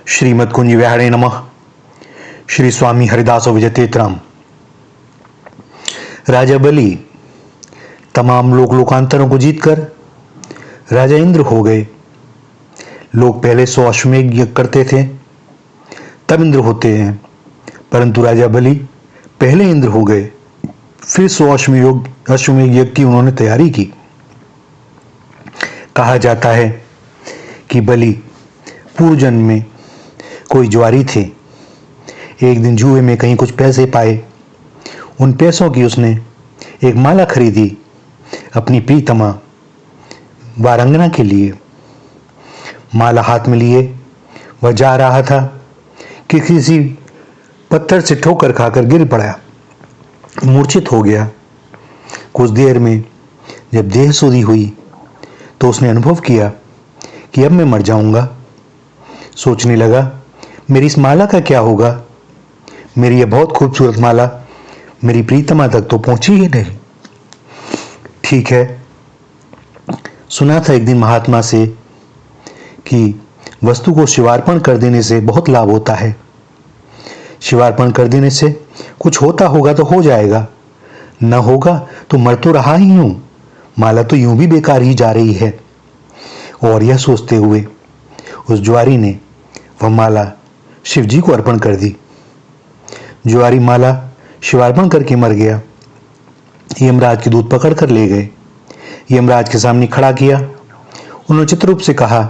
श्रीमद कुंज विहारे नमः। श्री स्वामी हरिदास विजयतेतराम। राजा बलि तमाम लोकांतरों को जीतकर राजा इंद्र हो गए। लोग पहले 100 अश्वमेध यज्ञ करते थे तब इंद्र होते हैं, परंतु राजा बलि पहले इंद्र हो गए। फिर 100 अश्वमेध यज्ञ की उन्होंने तैयारी की। कहा जाता है कि बलि पूर्व जन्म में कोई ज्वारी थे। एक दिन जुए में कहीं कुछ पैसे पाए। उन पैसों की उसने एक माला खरीदी अपनी प्रीतमा वारंगना के लिए। माला हाथ में लिए वह जा रहा था कि किसी पत्थर से ठोकर खाकर गिर पड़ा, मूर्छित हो गया। कुछ देर में जब देह शुद्धि हुई तो उसने अनुभव किया कि अब मैं मर जाऊंगा। सोचने लगा, मेरी इस माला का क्या होगा? मेरी यह बहुत खूबसूरत माला मेरी प्रीतमा तक तो पहुंची ही नहीं। ठीक है, सुना था एक दिन महात्मा से कि वस्तु को शिवार्पण कर देने से बहुत लाभ होता है। शिवार्पण कर देने से कुछ होता होगा तो हो जाएगा, न होगा तो मर तो रहा ही हूं, माला तो यूं भी बेकार ही जा रही है। और यह सोचते हुए उस ज्वारी ने वह माला शिव जी को अर्पण कर दी। ज्वारी माला शिवार्पण करके मर गया। यमराज के दूत पकड़ कर ले गए। यमराज के सामने खड़ा किया। उन्होंने चित्रगुप्त से कहा,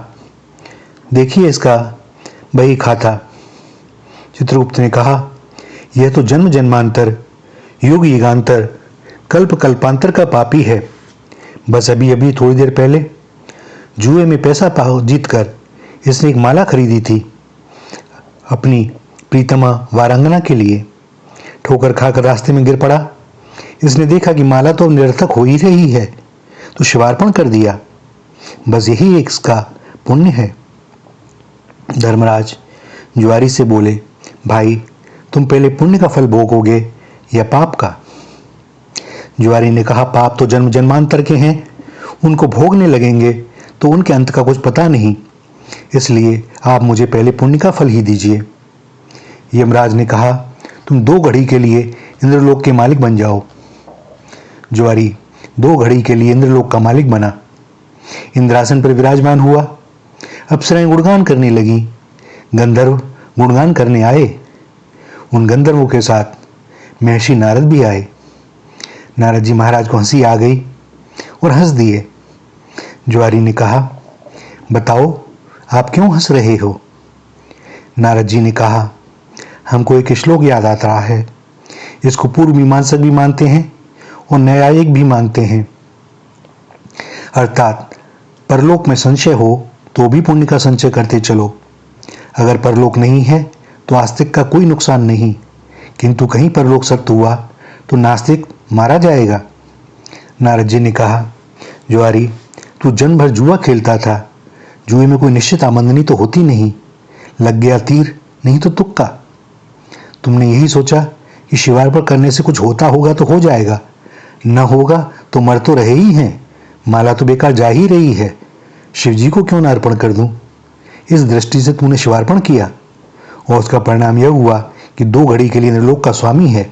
देखिए इसका बही खाता। चित्रगुप्त ने कहा, यह तो जन्म जन्मांतर युग युगांतर कल्प कल्पांतर का पापी है। बस अभी अभी थोड़ी देर पहले जुए में पैसा जीतकर इसने एक माला खरीदी थी अपनी प्रीतमा वारंगना के लिए। ठोकर खाकर रास्ते में गिर पड़ा। इसने देखा कि माला तो निरर्थक हो ही रही है तो शिवार्पण कर दिया। बस यही एक इसका पुण्य है। धर्मराज ज्वारी से बोले, भाई तुम पहले पुण्य का फल भोगोगे या पाप का? ज्वारी ने कहा, पाप तो जन्म जन्मांतर के हैं, उनको भोगने लगेंगे तो उनके अंत का कुछ पता नहीं, इसलिए आप मुझे पहले पुण्य का फल ही दीजिए। यमराज ने कहा, तुम 2 घड़ी के लिए इंद्रलोक के मालिक बन जाओ। ज्वारी 2 घड़ी के लिए इंद्रलोक का मालिक बना। इंद्रासन पर विराजमान हुआ। अप्सराएं गुणगान करने लगी। गंधर्व गुणगान करने आए। उन गंधर्वों के साथ महर्षि नारद भी आए। नारद जी महाराज को हंसी आ गई और हंस दिए। ज्वारी ने कहा, बताओ आप क्यों हंस रहे हो? नारद जी ने कहा, हमको एक श्लोक याद आता रहा है। इसको पूर्व मीमांसक भी मानते हैं और न्यायिक भी मानते हैं। अर्थात परलोक में संशय हो तो भी पुण्य का संचय करते चलो। अगर परलोक नहीं है तो आस्तिक का कोई नुकसान नहीं, किंतु कहीं परलोक सत्य हुआ तो नास्तिक मारा जाएगा। नारद जी ने कहा, ज्वारी तू जन्म भर जुआ खेलता था। जुए में कोई निश्चित आमदनी तो होती नहीं। लग गया तीर, नहीं तो तुक्का। तुमने यही सोचा कि शिवार्पण करने से कुछ होता होगा तो हो जाएगा, न होगा तो मर तो रहे ही हैं, माला तो बेकार जा ही रही है, शिव जी को क्यों न अर्पण कर दूं? इस दृष्टि से तूने शिवार्पण किया और उसका परिणाम यह हुआ कि 2 घड़ी के लिए नरलोक का स्वामी है,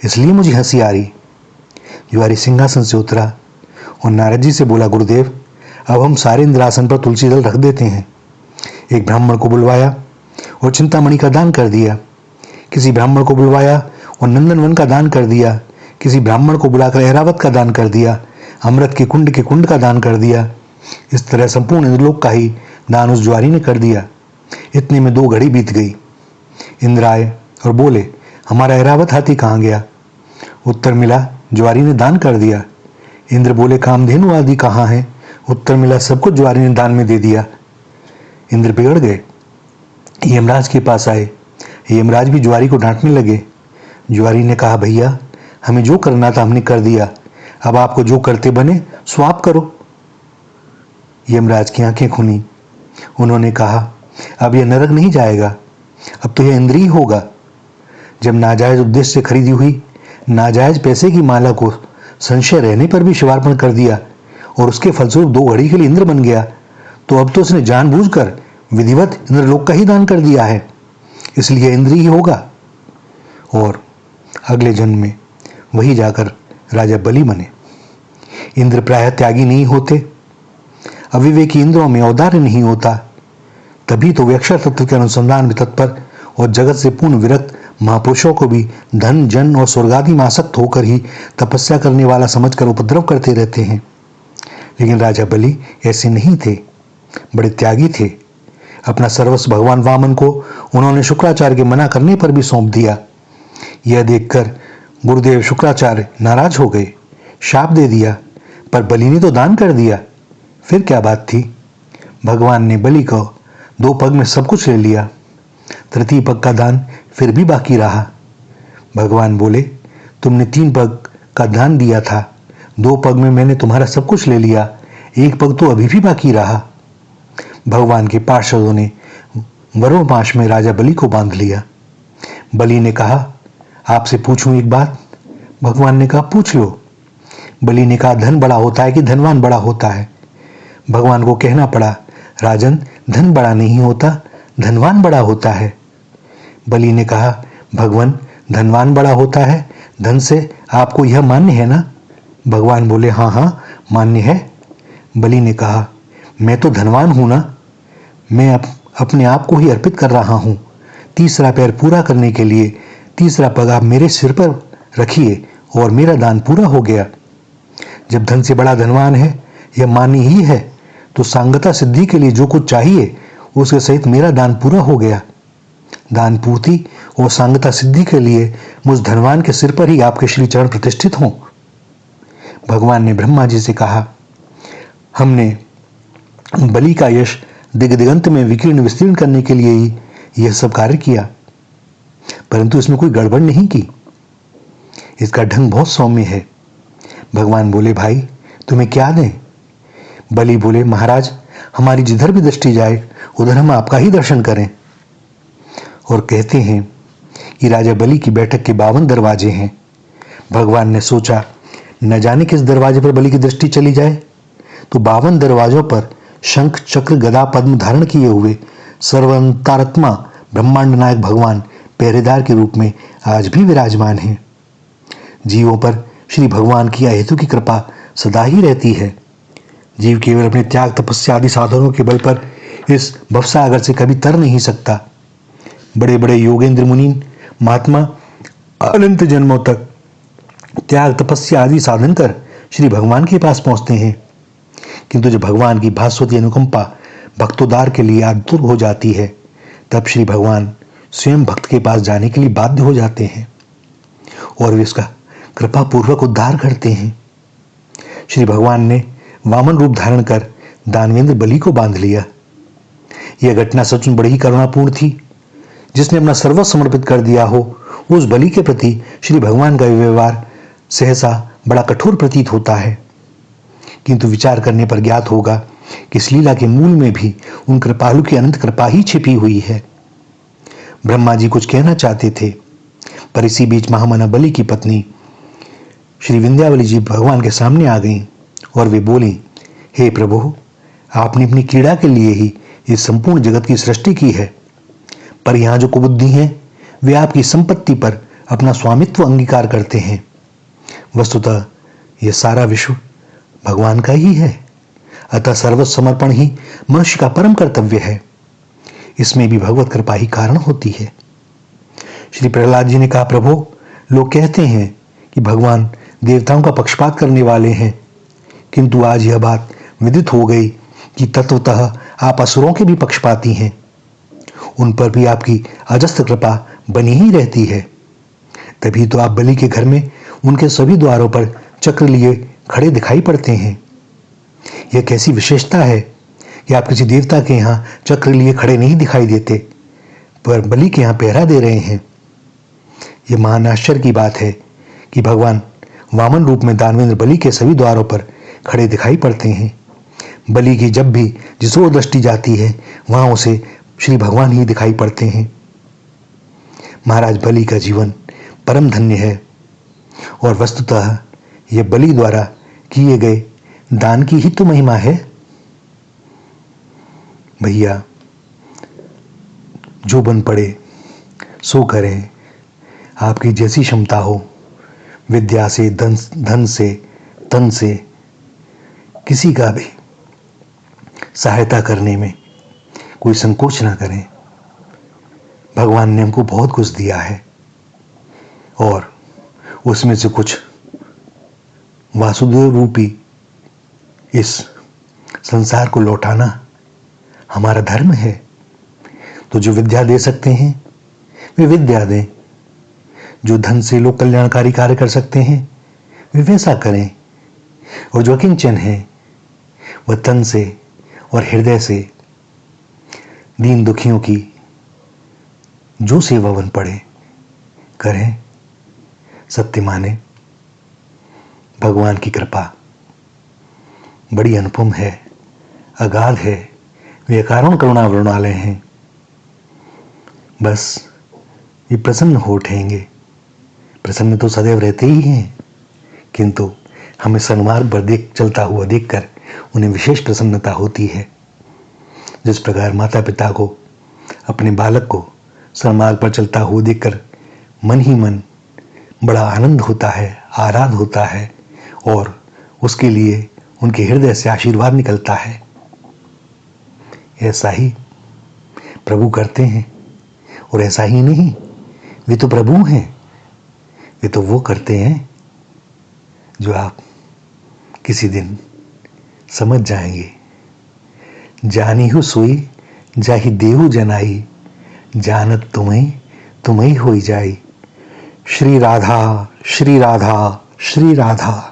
इसलिए मुझे हंसी आ रही। ज्वारी सिंहासन से उतरा और नारद जी से बोला, गुरुदेव अब हम सारे इंद्रासन पर तुलसी दल रख देते हैं। एक ब्राह्मण को बुलवाया और चिंतामणि का दान कर दिया। किसी ब्राह्मण को बुलवाया और नंदनवन का दान कर दिया। किसी ब्राह्मण को बुलाकर ऐरावत का दान कर दिया। अमृत के कुंड का दान कर दिया। इस तरह संपूर्ण इंद्रलोक का ही दान उस ज्वारी ने कर दिया। इतने में 2 घड़ी बीत गई। इंद्र आए और बोले, हमारा ऐरावत हाथी कहाँ गया? उत्तर मिला, ज्वारी ने दान कर दिया। इंद्र बोले, कामधेनु आदि कहाँ है? उत्तर मिला, सबको ज्वारी ने दान में दे दिया। इंद्र बिगड़ गए। यमराज के पास आए। यमराज भी ज्वारी को डांटने लगे। ज्वारी ने कहा, भैया हमें जो करना था हमने कर दिया, अब आपको जो करते बने सो आप करो। यमराज की आंखें खुली। उन्होंने कहा, अब यह नरक नहीं जाएगा, अब तो यह इंद्रिय होगा। जब नाजायज उद्देश्य से खरीदी हुई नाजायज पैसे की माला को संशय रहने पर भी शिवार्पण कर दिया और उसके फलस्वरूप 2 घड़ी के लिए इंद्र बन गया, तो अब तो उसने जानबूझकर विधिवत इंद्रलोक का ही दान कर दिया है, इसलिए इंद्र ही होगा। और अगले जन्म में वही जाकर राजा बलि बने। इंद्र प्रायः त्यागी नहीं होते, अविवेकी इंद्रों में औदार्य नहीं होता, तभी तो वे अक्षर तत्व के अनुसंधान में तत्पर और जगत से पूर्ण विरक्त महापुरुषों को भी धन जन और स्वर्गादि में आसक्त होकर ही तपस्या करने वाला समझकर उपद्रव करते रहते हैं। लेकिन राजा बलि ऐसे नहीं थे, बड़े त्यागी थे। अपना सर्वस्व भगवान वामन को उन्होंने शुक्राचार्य के मना करने पर भी सौंप दिया। यह देखकर गुरुदेव शुक्राचार्य नाराज हो गए, शाप दे दिया, पर बलि ने तो दान कर दिया, फिर क्या बात थी। भगवान ने बलि को 2 पग में सब कुछ ले लिया, तृतीय पग का दान फिर भी बाकी रहा। भगवान बोले, तुमने 3 पग का दान दिया था, 2 पग में मैंने तुम्हारा सब कुछ ले लिया, 1 पग तो अभी भी बाकी रहा। भगवान के पार्षदों ने वरुण पाश में राजा बलि को बांध लिया। बलि ने कहा, आपसे पूछूं एक बात? भगवान ने कहा, पूछ लो। बलि ने कहा, धन बड़ा होता है कि धनवान बड़ा होता है? भगवान को कहना पड़ा, राजन, धन बड़ा नहीं होता, धनवान बड़ा होता है। बलि ने कहा, भगवान, धनवान बड़ा होता है, धन से आपको यह मान्य है ना? भगवान बोले, हाँ हाँ मान्य है। बलि ने कहा, मैं तो धनवान हूं ना, मैं अपने आप को ही अर्पित कर रहा हूं। तीसरा पैर पूरा करने के लिए तीसरा पग आप मेरे सिर पर रखिए और मेरा दान पूरा हो गया। जब धन से बड़ा धनवान है, यह मान्य ही है, तो सांगता सिद्धि के लिए जो कुछ चाहिए उसके सहित मेरा दान पूरा हो गया। दान पूर्ति और सांगता सिद्धि के लिए मुझ धनवान के सिर पर ही आपके श्री चरण प्रतिष्ठित हों। भगवान ने ब्रह्मा जी से कहा, हमने बलि का यश दिगंत में विकीर्ण विस्तीर्ण करने के लिए ही यह सब कार्य किया, परंतु इसमें कोई गड़बड़ नहीं की। इसका ढंग बहुत सौम्य है। भगवान बोले, भाई तुम्हें क्या दें? बलि बोले, महाराज, हमारी जिधर भी दृष्टि जाए उधर हम आपका ही दर्शन करें। और कहते हैं कि राजा बलि की बैठक के 52 दरवाजे हैं। भगवान ने सोचा, न जाने किस दरवाजे पर बलि की दृष्टि चली जाए, तो 52 दरवाजों पर शंख चक्र गदा पद्म धारण किए हुए सर्वंतरात्मा ब्रह्मांड नायक भगवान पहरेदार के रूप में आज भी विराजमान हैं। जीवों पर श्री भगवान की अहेतु की कृपा सदा ही रहती है। जीव केवल अपने त्याग तपस्या आदि साधनों के बल पर इस भवसागर से कभी तर नहीं सकता। बड़े बड़े योगेंद्र मुनि महात्मा अनंत जन्मों तक त्याग तपस्या आदि साधन कर श्री भगवान के पास पहुंचते हैं, किंतु जब भगवान की भास्वती अनुकंपा भक्तोद्धार के लिए आतुर हो जाती है, तब श्री भगवान स्वयं भक्त के पास जाने के लिए बाध्य हो जाते हैं और वे उसका कृपा पूर्वक उद्धार करते हैं। श्री भगवान ने वामन रूप धारण कर दानवेंद्र बलि को बांध लिया। यह घटना सचमुच बड़ी ही करुणापूर्ण थी। जिसने अपना सर्वस्व समर्पित कर दिया हो, उस बलि के प्रति श्री भगवान का व्यवहार सहसा बड़ा कठोर प्रतीत होता है, किंतु विचार करने पर ज्ञात होगा कि इस लीला के मूल में भी उन कृपालु की अनंत कृपा ही छिपी हुई है। ब्रह्मा जी कुछ कहना चाहते थे, पर इसी बीच महामना बलि की पत्नी श्री विंध्यावली जी भगवान के सामने आ गईं और वे बोली, हे प्रभु, आपने अपनी क्रीड़ा के लिए ही इस संपूर्ण जगत की सृष्टि की है, पर यहाँ जो कुबुद्धि हैं वे आपकी संपत्ति पर अपना स्वामित्व अंगीकार करते हैं। वस्तुतः यह सारा विश्व भगवान का ही है, अतः सर्वस्व समर्पण ही मनुष्य का परम कर्तव्य है। इसमें भी भगवत कृपा ही कारण होती है। श्री प्रहलाद जी ने कहा, प्रभु, लोग कहते हैं कि भगवान देवताओं का पक्षपात करने वाले हैं, किंतु आज यह बात विदित हो गई कि तत्वतः आप असुरों के भी पक्षपाती हैं। उन पर भी आपकी अजस्त्र कृपा बनी ही रहती है। तभी तो आप बलि के घर में उनके सभी द्वारों पर चक्र लिए खड़े दिखाई पड़ते हैं। यह कैसी विशेषता है कि आप किसी देवता के यहाँ चक्र लिए खड़े नहीं दिखाई देते, पर बलि के यहाँ पहरा दे रहे हैं। यह महान आश्चर्य की बात है कि भगवान वामन रूप में दानवेंद्र बलि के सभी द्वारों पर खड़े दिखाई पड़ते हैं। बलि की जब भी जिस ओर दृष्टि जाती है, वहां उसे श्री भगवान ही दिखाई पड़ते हैं। महाराज बलि का जीवन परम धन्य है और वस्तुतः यह बलि द्वारा किए गए दान की ही तो महिमा है। भैया, जो बन पड़े सो करें, आपकी जैसी क्षमता हो, विद्या से, धन से, तन से, किसी का भी सहायता करने में कोई संकोच ना करें। भगवान ने हमको बहुत कुछ दिया है और उसमें से कुछ वासुदेव रूपी इस संसार को लौटाना हमारा धर्म है। तो जो विद्या दे सकते हैं वे विद्या दें, जो धन से लोक कल्याणकारी कार्य कर सकते हैं वे वैसा करें, और जो अकिंचन है वह तन से और हृदय से दीन दुखियों की जो सेवा बन पड़े करें। सत्य माने भगवान की कृपा बड़ी अनुपम है, अगाध है, वे अकारण करुणा वरुणालय हैं। बस ये प्रसन्न हो उठेंगे, प्रसन्न तो सदैव रहते ही हैं, किंतु हमें सन्मार्ग पर चलता हुआ देखकर उन्हें विशेष प्रसन्नता होती है। जिस प्रकार माता पिता को अपने बालक को सन्मार्ग पर चलता हुआ देखकर मन ही मन बड़ा आनंद होता है, आराध होता है, और उसके लिए उनके हृदय से आशीर्वाद निकलता है, ऐसा ही प्रभु करते हैं। और ऐसा ही नहीं, वे तो प्रभु हैं, वे तो वो करते हैं जो आप किसी दिन समझ जाएंगे। जानिहु सोई जाहि देहु जनाई, जानत तुम्हें होई जाई। श्री राधा श्री राधा श्री राधा।